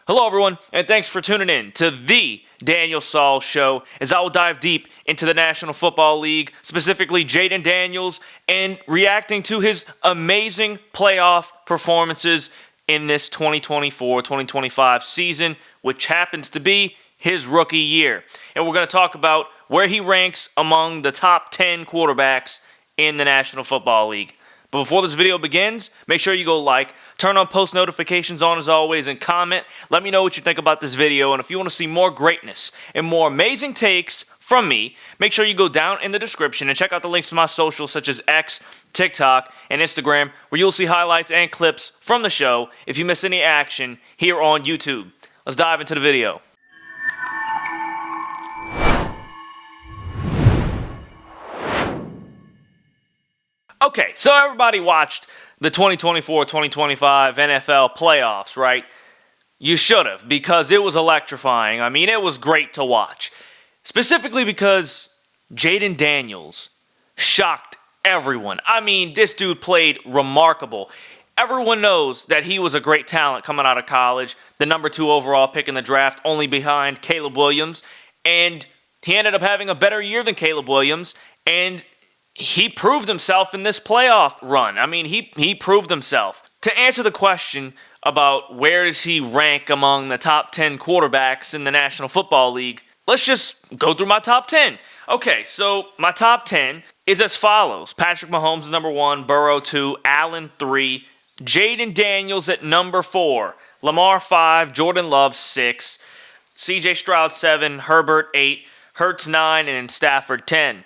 Hello, everyone, and thanks for tuning in to the Daniel Saul Show, as I will dive deep into the National Football League, specifically Jayden Daniels, and reacting to his amazing playoff performances in this 2024-2025 season, which happens to be his rookie year. And we're going to talk about where he ranks among the top 10 quarterbacks in the National Football League. But before this video begins, make sure you go like, turn on post notifications on as always, and comment. Let me know what you think about this video. And if you want to see more greatness and more amazing takes from me, make sure you go down in the description and check out the links to my socials such as X, TikTok, and Instagram, where you'll see highlights and clips from the show if you miss any action here on YouTube. Let's dive into the video. Okay, so everybody watched the 2024-2025 NFL playoffs, right? You should have, because it was electrifying. I mean, it was great to watch. Specifically because Jayden Daniels shocked everyone. I mean, this dude played remarkable. Everyone knows that he was a great talent coming out of college, the number 2 overall pick in the draft, only behind Caleb Williams. And he ended up having a better year than Caleb Williams, and he proved himself in this playoff run. I mean, he proved himself. To answer the question about where does he rank among the top 10 quarterbacks in the National Football League, let's just go through my top 10. Okay, so my top 10 is as follows. Patrick Mahomes is number 1, Burrow 2, Allen 3, Jayden Daniels at number 4, Lamar 5, Jordan Love 6, CJ Stroud 7, Herbert 8, Hurts 9, and Stafford 10.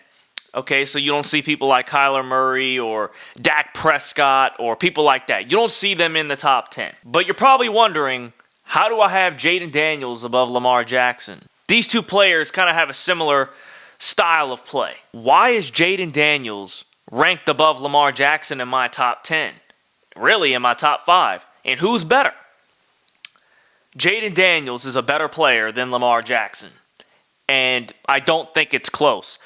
Okay, so you don't see people like Kyler Murray or Dak Prescott or people like that. You don't see them in the top 10. But you're probably wondering, how do I have Jayden Daniels above Lamar Jackson? These two players kind of have a similar style of play. Why is Jayden Daniels ranked above Lamar Jackson in my top 10? Really, in my top 5. And who's better? Jayden Daniels is a better player than Lamar Jackson. And I don't think it's close.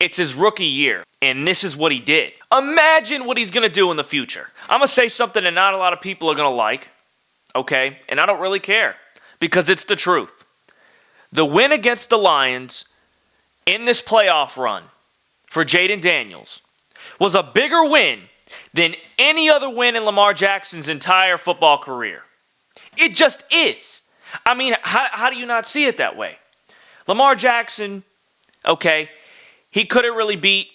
It's his rookie year, and this is what he did. Imagine what he's going to do in the future. I'm going to say something that not a lot of people are going to like, okay? And I don't really care, because it's the truth. The win against the Lions in this playoff run for Jayden Daniels was a bigger win than any other win in Lamar Jackson's entire football career. It just is. I mean, how do you not see it that way? Lamar Jackson, okay, he couldn't really beat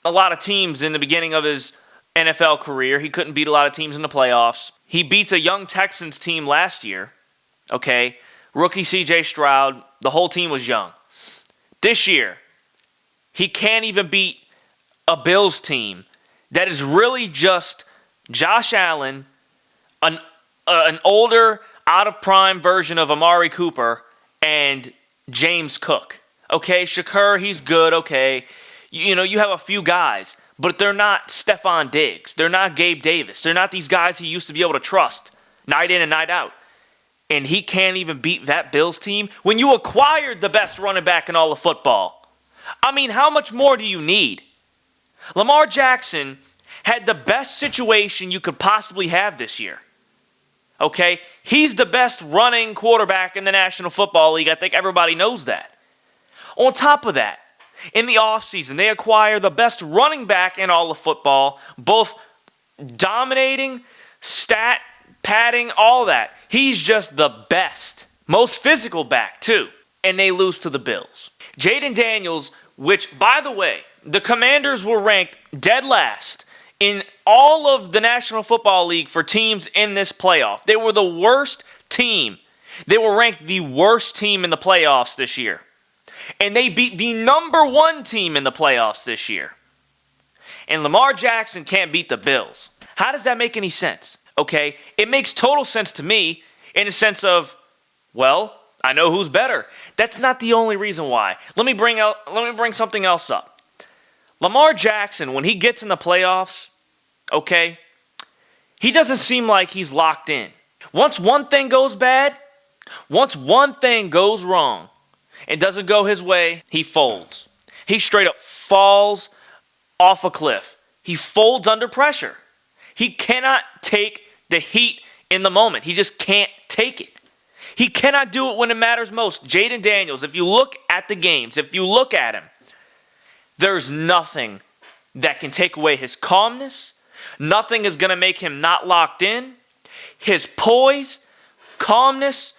a lot of teams in the beginning of his NFL career. He couldn't beat a lot of teams in the playoffs. He beats a young Texans team last year. Okay, rookie CJ Stroud. The whole team was young. This year, he can't even beat a Bills team that is really just Josh Allen, an older, out-of-prime version of Amari Cooper, and James Cook. Okay, Shakur, he's good, okay. You know, you have a few guys, but they're not Stephon Diggs. They're not Gabe Davis. They're not these guys he used to be able to trust night in and night out. And he can't even beat that Bills team when you acquired the best running back in all of football. I mean, how much more do you need? Lamar Jackson had the best situation you could possibly have this year. Okay, he's the best running quarterback in the National Football League. I think everybody knows that. On top of that, in the offseason, they acquire the best running back in all of football, both dominating, stat, padding, all that. He's just the best. Most physical back, too. And they lose to the Bills. Jayden Daniels, which, by the way, the Commanders were ranked dead last in all of the National Football League for teams in this playoff. They were the worst team. They were ranked the worst team in the playoffs this year. And they beat the number 1 team in the playoffs this year. And Lamar Jackson can't beat the Bills. How does that make any sense? Okay, it makes total sense to me in the sense of, well, I know who's better. That's not the only reason why. Let me bring something else up. Lamar Jackson, when he gets in the playoffs, okay, he doesn't seem like he's locked in. Once one thing goes bad, once one thing goes wrong, and doesn't go his way, he folds. He straight up falls off a cliff. He folds under pressure. He cannot take the heat in the moment. He just can't take it. He cannot do it when it matters most. Jayden Daniels, if you look at the games, if you look at him, there's nothing that can take away his calmness. Nothing is going to make him not locked in. His poise, calmness,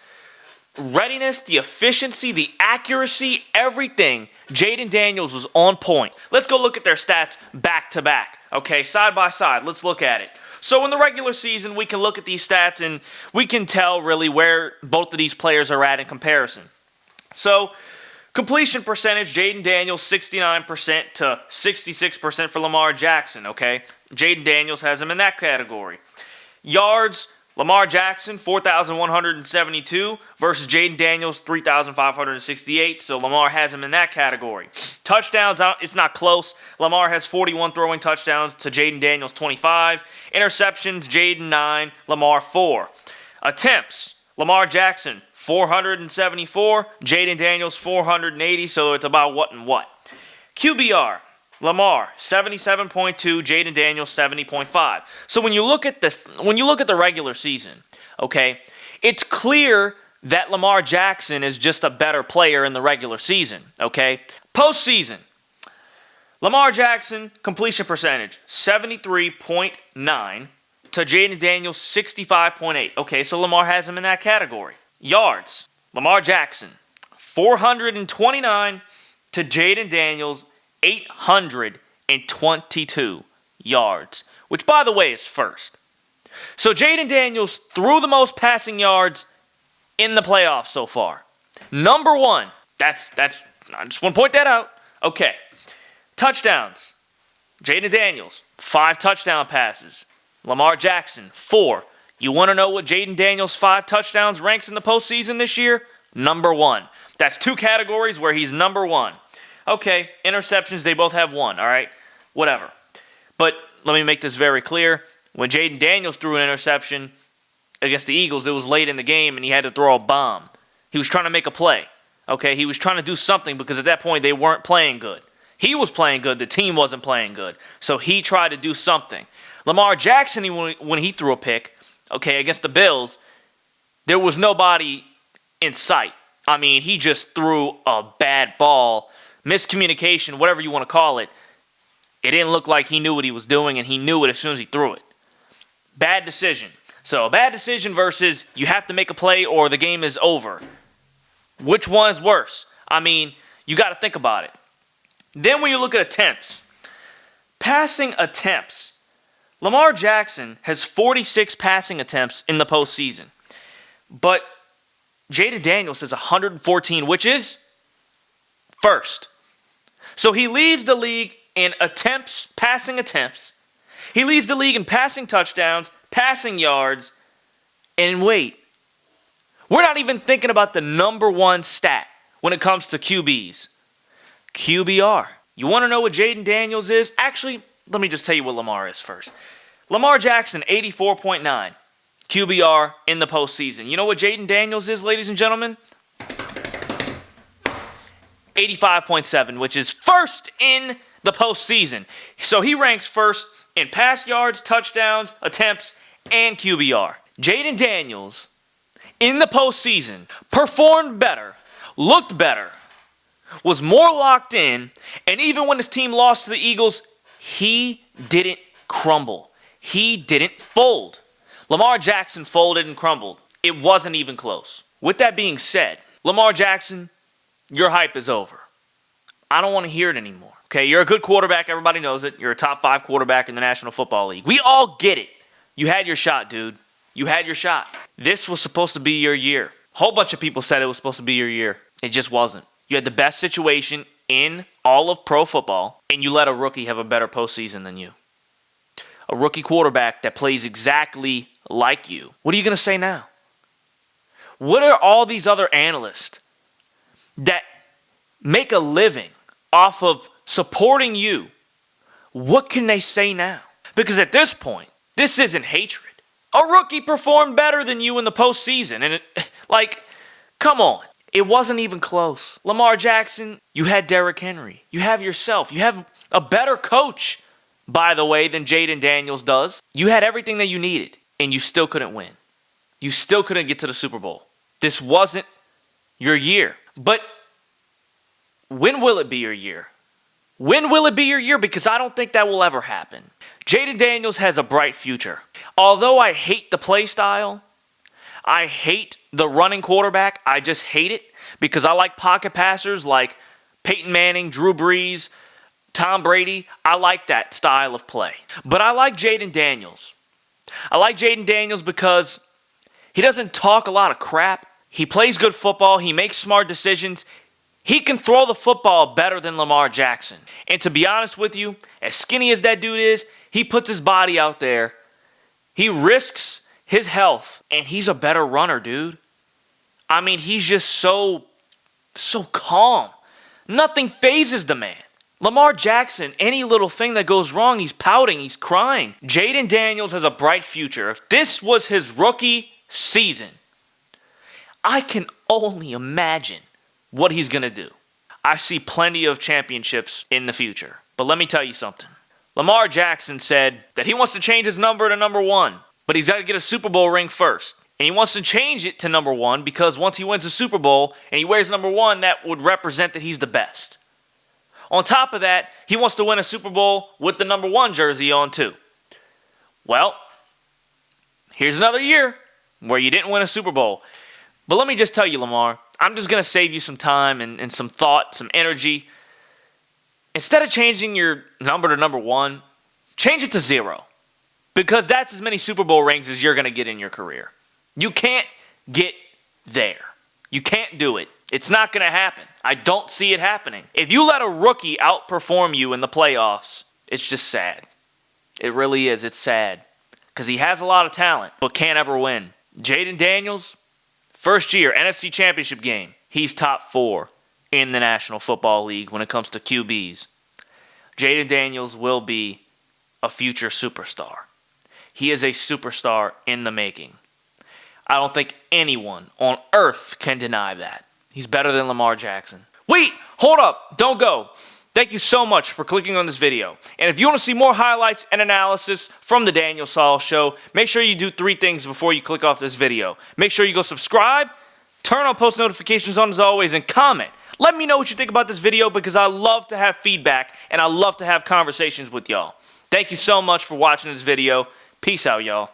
readiness, the efficiency, the accuracy, everything. Jayden Daniels was on point. Let's go look at their stats back to back. Okay, side by side. Let's look at it. So in the regular season, we can look at these stats and we can tell really where both of these players are at in comparison. So completion percentage, Jayden Daniels 69% to 66% for Lamar Jackson, okay? Jayden Daniels has him in that category. Yards, Lamar Jackson 4,172 versus Jayden Daniels 3,568, so Lamar has him in that category. Touchdowns, it's not close. Lamar has 41 throwing touchdowns to Jayden Daniels 25. Interceptions, Jayden 9, Lamar 4. Attempts, Lamar Jackson 474, Jayden Daniels 480, so it's about what and what. QBR, Lamar 77.2, Jayden Daniels 70.5. So when you look at the regular season, okay, it's clear that Lamar Jackson is just a better player in the regular season, okay? Postseason, Lamar Jackson completion percentage 73.9 to Jayden Daniels 65.8. Okay, so Lamar has him in that category. Yards, Lamar Jackson 429 to Jayden Daniels 822 yards, which by the way is first. So Jayden Daniels threw the most passing yards in the playoffs so far. Number one. That's I just want to point that out. Okay. Touchdowns. Jayden Daniels, 5 touchdown passes. Lamar Jackson, 4. You want to know what Jayden Daniels' 5 touchdowns ranks in the postseason this year? Number 1. That's 2 categories where he's number 1. Okay, interceptions, they both have 1, all right? Whatever. But let me make this very clear. When Jayden Daniels threw an interception against the Eagles, it was late in the game and he had to throw a bomb. He was trying to make a play. Okay, he was trying to do something because at that point they weren't playing good. He was playing good, the team wasn't playing good. So he tried to do something. Lamar Jackson, when he threw a pick, okay, against the Bills, there was nobody in sight. I mean, he just threw a bad ball, miscommunication, whatever you want to call it. It didn't look like he knew what he was doing, and he knew it as soon as he threw it. Bad decision. So a bad decision versus you have to make a play or the game is over. Which one's worse? I mean, you got to think about it. Then when you look at attempts, passing attempts, Lamar Jackson has 46 passing attempts in the postseason. But Jayden Daniels has 114, which is first. So he leads the league in attempts, passing attempts. He leads the league in passing touchdowns, passing yards. And wait, we're not even thinking about the number 1 stat when it comes to QBs. QBR. You want to know what Jayden Daniels is? Actually, let me just tell you what Lamar is first. Lamar Jackson, 84.9. QBR in the postseason. You know what Jayden Daniels is, ladies and gentlemen? 85.7, which is first in the postseason. So he ranks first in pass yards, touchdowns, attempts, and QBR. Jayden Daniels, in the postseason, performed better, looked better, was more locked in, and even when his team lost to the Eagles, he didn't crumble. He didn't fold. Lamar Jackson folded and crumbled. It wasn't even close. With that being said, Lamar Jackson, your hype is over. I don't want to hear it anymore. Okay, you're a good quarterback. Everybody knows it. You're a top 5 quarterback in the National Football League. We all get it. You had your shot, dude. You had your shot. This was supposed to be your year. A whole bunch of people said it was supposed to be your year. It just wasn't. You had the best situation in all of pro football, and you let a rookie have a better postseason than you. A rookie quarterback that plays exactly like you. What are you going to say now? What are all these other analysts that make a living off of supporting you? What can they say now? Because at this point, this isn't hatred. A rookie performed better than you in the postseason. And come on. It wasn't even close. Lamar Jackson, you had Derrick Henry. You have yourself. You have a better coach, by the way, than Jayden Daniels does. You had everything that you needed, and you still couldn't win. You still couldn't get to the Super Bowl. This wasn't your year. But when will it be your year? When will it be your year? Because I don't think that will ever happen. Jayden Daniels has a bright future. Although I hate the play style, I hate the running quarterback. I just hate it because I like pocket passers like Peyton Manning, Drew Brees, Tom Brady. I like that style of play. But I like Jayden Daniels. I like Jayden Daniels because he doesn't talk a lot of crap. He plays good football. He makes smart decisions. He can throw the football better than Lamar Jackson. And to be honest with you, as skinny as that dude is, he puts his body out there. He risks his health, and he's a better runner, dude. I mean, he's just so calm. Nothing phases the man. Lamar Jackson, any little thing that goes wrong, he's pouting, he's crying. Jayden Daniels has a bright future. If this was his rookie season, I can only imagine what he's going to do. I see plenty of championships in the future. But let me tell you something. Lamar Jackson said that he wants to change his number to number 1, but he's got to get a Super Bowl ring first. And he wants to change it to number 1 because once he wins a Super Bowl and he wears number 1, that would represent that he's the best. On top of that, he wants to win a Super Bowl with the number 1 jersey on too. Well, here's another year where you didn't win a Super Bowl. But let me just tell you, Lamar, I'm just going to save you some time and some thought, some energy. Instead of changing your number to number 1, change it to 0. Because that's as many Super Bowl rings as you're going to get in your career. You can't get there. You can't do it. It's not going to happen. I don't see it happening. If you let a rookie outperform you in the playoffs, it's just sad. It really is. It's sad. Because he has a lot of talent, but can't ever win. Jayden Daniels, first year, NFC Championship game. He's top 4 in the National Football League when it comes to QBs. Jayden Daniels will be a future superstar. He is a superstar in the making. I don't think anyone on earth can deny that. He's better than Lamar Jackson. Wait, hold up, don't go. Thank you so much for clicking on this video. And if you want to see more highlights and analysis from the Daniel Saul Show, make sure you do 3 things before you click off this video. Make sure you go subscribe, turn on post notifications on as always, and comment. Let me know what you think about this video because I love to have feedback and I love to have conversations with y'all. Thank you so much for watching this video. Peace out, y'all.